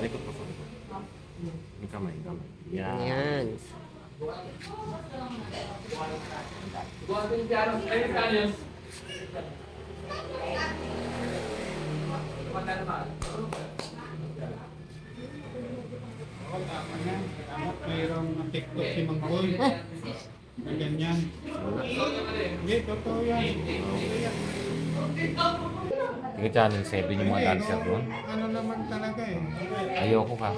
Likod ko sa likod. Yung kamay, kamay. Yan. Yan. Mayroong TikTok si Mang Boy. Ganyan. Hindi, totoo yan. Tingnan channel 7 yung mga dancer doon. Ano naman talaga eh. Ayoko ka.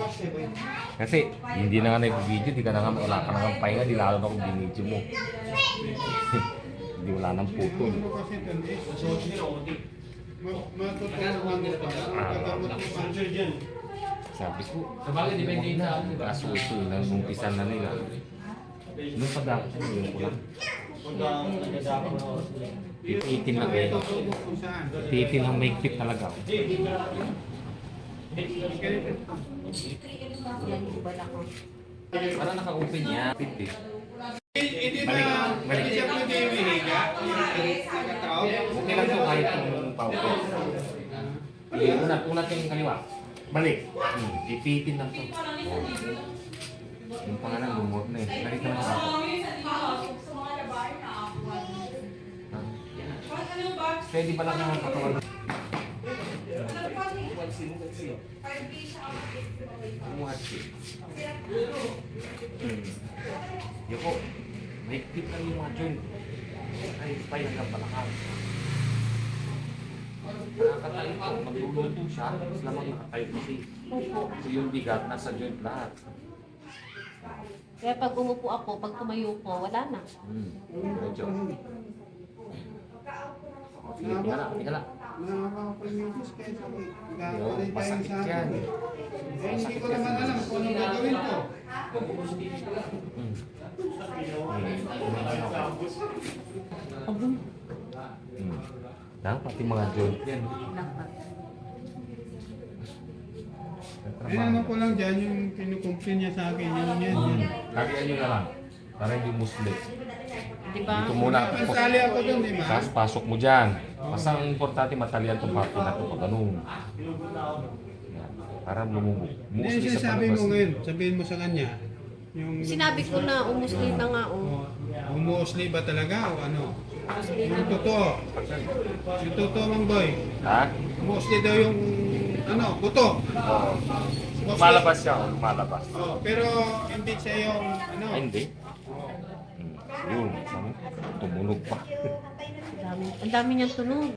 Kasi hindi na nga nag-video, di ka na nga wala ka na nga pahinga, di lalo na kung binidyo mo. Hindi wala nang putol. Ano kasi doon is, matutulungan mo pa. Magagamot mo pa dyan. Sabi ko, kasuso na umpisan na nila. Nung pag-action, yun ko lang. Itin lang eh. Kung saan. Itin lang may clip talaga. Para naka-open niya. Fit eh. Hindi Balik, na, balik. hindi siya pwede humihiga. Nakatao. Okay lang to kahit yung paupo. Unat yung kaliwa. Balik. Ipitin lang to. Yung pangalan, lumot na eh. Nakita mo sa ako. Pwede ba lang naman katawan? Yoko, may clip lang yung mga joint. Ay, spy lang ang palakang. Nakakatayo ko, magluluto siya, tapos lamang nakatayo kasi. So yung bigat, nasa joint lahat. Kaya pag umupo ako, pag tumayo ko, wala na. Medyo. Sige, tingala, tingala. Nakakapag-news kaya sakit. Yo, masakit yan. Eh, hindi ko naman alam kung ano gagawin ko. Dapat yung mga joint yan. Ano ko lang dyan, yung kinukumpin niya sa akin, yun yan. Kariyan nyo na lang. Para hindi muslim. Di ba? Dito muna. Pansali ako dun, di ba? Tapos pasok mo dyan. Basta ang importante matalian itong papi na ito pag ganun. Yan. Para lumubog. Hindi yung sinasabi mo ngayon, sabihin mo sa kanya. Yung Sinabi ko na, umusli na nga. Oh. umuusli ba talaga o ano? Yung totoo. Yung totoo, Mang Boy. Ha? Umuusli daw yung ano, buto. Oo. Umuusli. Lumalabas siya. Lumalabas. Oh, pero hindi siya yung ano. Ay, hindi. Yun. Tumunog pa. Ang dami niyang tunog.